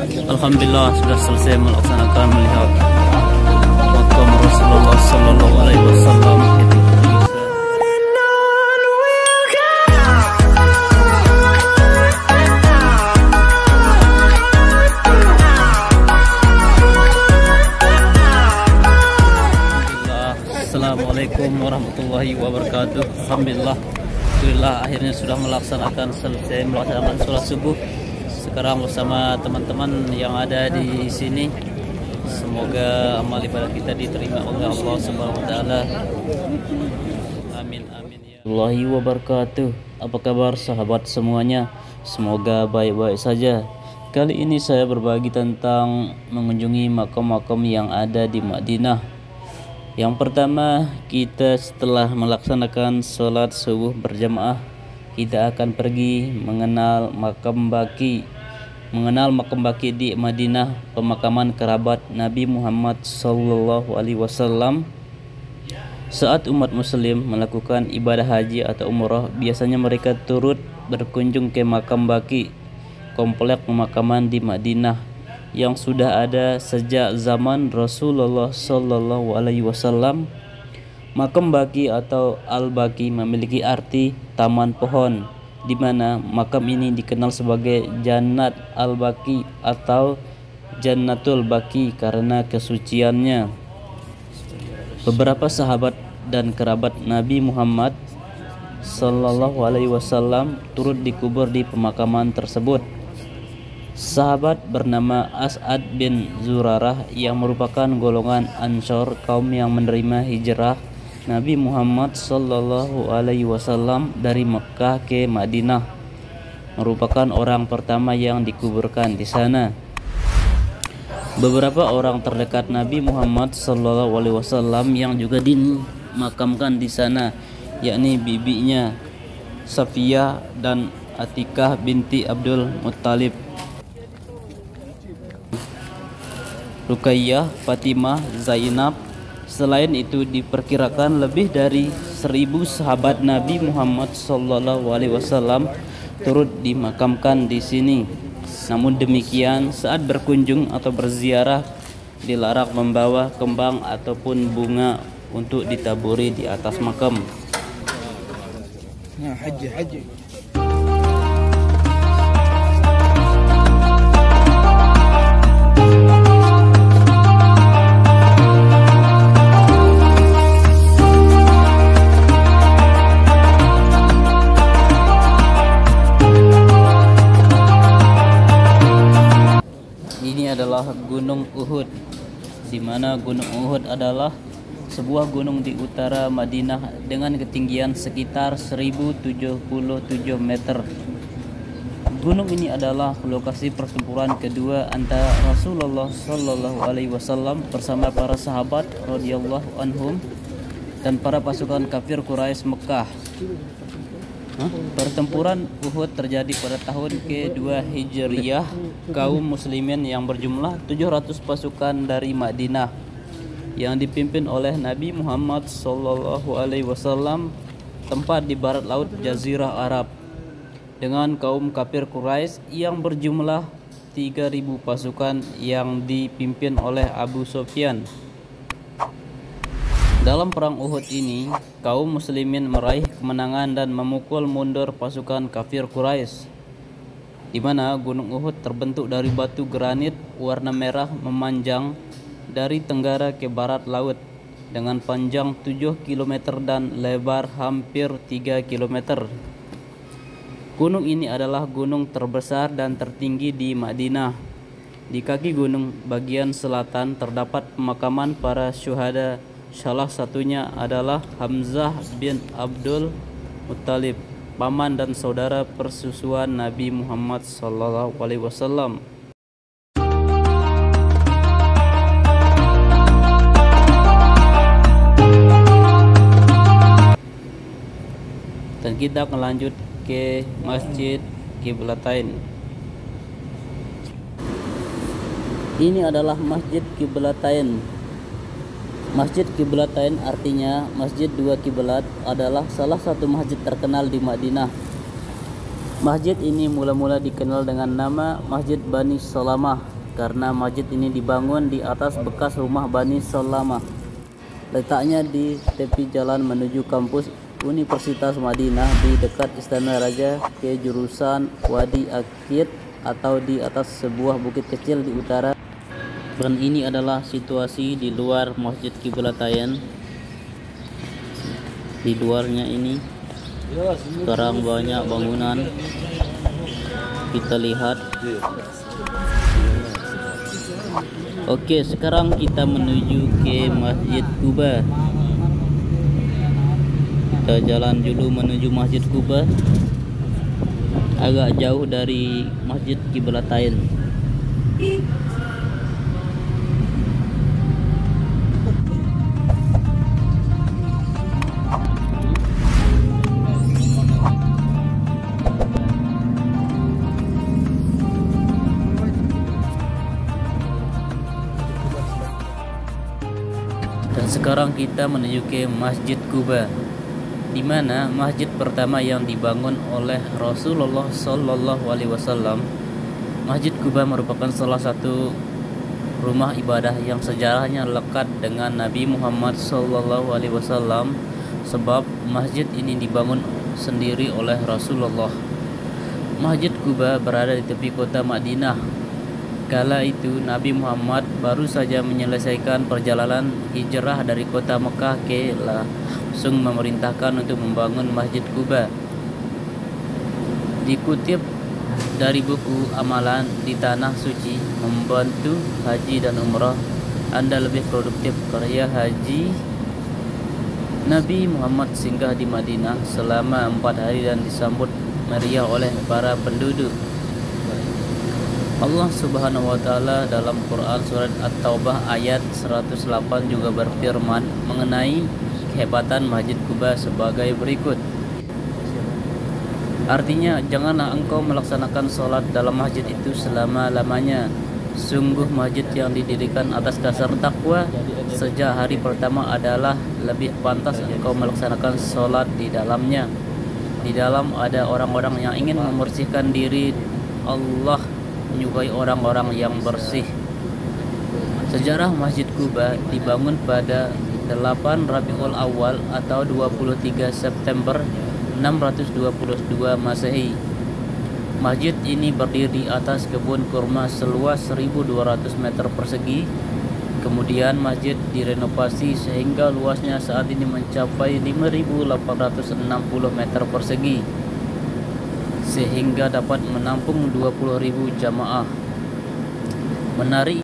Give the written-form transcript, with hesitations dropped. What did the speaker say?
Alhamdulillah sudah selesai melaksanakan melihat makam Rasulullah Sallallahu Alaihi Wasallam. Assalamualaikum warahmatullahi wabarakatuh. Alhamdulillah akhirnya sudah selesai melaksanakan sholat subuh. Sekarang bersama teman-teman yang ada di sini. Semoga amal ibadah kita diterima oleh Allah Subhanahu wa taala. Amin amin ya. Warahmatullahi wabarakatuh. Apa kabar sahabat semuanya? Semoga baik-baik saja. Kali ini saya berbagi tentang mengunjungi makam-makam yang ada di Madinah. Yang pertama, kita setelah melaksanakan sholat subuh berjamaah, kita akan pergi mengenal makam baki di Madinah, pemakaman kerabat Nabi Muhammad Sallallahu Alaihi Wasallam. Saat umat muslim melakukan ibadah haji atau umrah, biasanya mereka turut berkunjung ke makam baki, komplek pemakaman di Madinah yang sudah ada sejak zaman Rasulullah Sallallahu Alaihi Wasallam. Makam baki atau al-baki memiliki arti taman pohon, di mana makam ini dikenal sebagai Jannat al-Baki atau Jannatul Baki karena kesuciannya. Beberapa sahabat dan kerabat Nabi Muhammad Sallallahu Alaihi Wasallam turut dikubur di pemakaman tersebut. Sahabat bernama As'ad bin Zurarah yang merupakan golongan Ansor, kaum yang menerima hijrah Nabi Muhammad Sallallahu Alaihi Wasallam dari Mekah ke Madinah, merupakan orang pertama yang dikuburkan di sana. Beberapa orang terdekat Nabi Muhammad Sallallahu Alaihi Wasallam yang juga dimakamkan di sana, yakni bibinya Safiyah dan Atikah binti Abdul Muttalib, Ruqayyah, Fatimah, Zainab. Selain itu diperkirakan lebih dari 1000 sahabat Nabi Muhammad Sallallahu Alaihi Wasallam turut dimakamkan di sini. Namun demikian, saat berkunjung atau berziarah dilarang membawa kembang ataupun bunga untuk ditaburi di atas makam. Nah, haji. Ini adalah Gunung Uhud, di mana Gunung Uhud adalah sebuah gunung di utara Madinah dengan ketinggian sekitar 1077 meter. Gunung ini adalah lokasi pertempuran kedua antara Rasulullah Sallallahu Alaihi Wasallam bersama para sahabat radhiyallahu anhum dan para pasukan kafir Quraisy Mekah. Pertempuran Uhud terjadi pada tahun ke-2 Hijriyah. Kaum muslimin yang berjumlah 700 pasukan dari Madinah yang dipimpin oleh Nabi Muhammad Sallallahu Alaihi Wasallam tempat di barat laut Jazirah Arab dengan kaum kafir Quraisy yang berjumlah 3000 pasukan yang dipimpin oleh Abu Sufyan. Dalam perang Uhud ini, kaum muslimin meraih kemenangan dan memukul mundur pasukan kafir Quraisy, di mana Gunung Uhud terbentuk dari batu granit warna merah memanjang dari tenggara ke barat laut dengan panjang 7 km dan lebar hampir 3 km. Gunung ini adalah gunung terbesar dan tertinggi di Madinah. Di kaki gunung bagian selatan terdapat pemakaman para syuhada. Salah satunya adalah Hamzah bin Abdul Muttalib, paman dan saudara persusuan Nabi Muhammad Sallallahu Alaihi Wasallam. Dan kita akan lanjut ke Masjid Qiblatain. Ini adalah Masjid Qiblatain. Masjid Qiblatain artinya Masjid Dua Kiblat adalah salah satu masjid terkenal di Madinah. Masjid ini mula-mula dikenal dengan nama Masjid Bani Salamah karena masjid ini dibangun di atas bekas rumah Bani Salamah. Letaknya di tepi jalan menuju kampus Universitas Madinah di dekat Istana Raja ke jurusan Wadi Akid atau di atas sebuah bukit kecil di utara. Dan ini adalah situasi di luar Masjid Qiblatain. Di luarnya ini sekarang banyak bangunan kita lihat. Oke, sekarang kita menuju ke Masjid Quba. Kita jalan dulu menuju Masjid Quba, agak jauh dari Masjid Qiblatain. Dan sekarang kita menuju ke Masjid Quba, di mana masjid pertama yang dibangun oleh Rasulullah Shallallahu Alaihi Wasallam. Masjid Quba merupakan salah satu rumah ibadah yang sejarahnya lekat dengan Nabi Muhammad Shallallahu Alaihi Wasallam, sebab masjid ini dibangun sendiri oleh Rasulullah. Masjid Quba berada di tepi kota Madinah. Kala itu Nabi Muhammad baru saja menyelesaikan perjalanan hijrah dari kota Mekah ke langsung memerintahkan untuk membangun Masjid Quba. Dikutip dari buku amalan di Tanah Suci, membantu haji dan umrah, Anda lebih produktif. Karya haji Nabi Muhammad singgah di Madinah selama 4 hari dan disambut meriah oleh para penduduk. Allah Subhanahu wa Ta'ala dalam Quran surat At-Taubah ayat 108 juga berfirman mengenai kehebatan Masjid Quba sebagai berikut. Artinya, janganlah engkau melaksanakan sholat dalam masjid itu selama-lamanya. Sungguh masjid yang didirikan atas dasar takwa sejak hari pertama adalah lebih pantas engkau melaksanakan sholat di dalamnya. Di dalam ada orang-orang yang ingin membersihkan diri. Allah menyukai orang-orang yang bersih. Sejarah Masjid Quba dibangun pada 8 Rabiul Awal atau 23 September 622 Masehi. Masjid ini berdiri di atas kebun kurma seluas 1.200 meter persegi. Kemudian masjid direnovasi sehingga luasnya saat ini mencapai 5.860 meter persegi, sehingga dapat menampung 20.000 jamaah. Menarik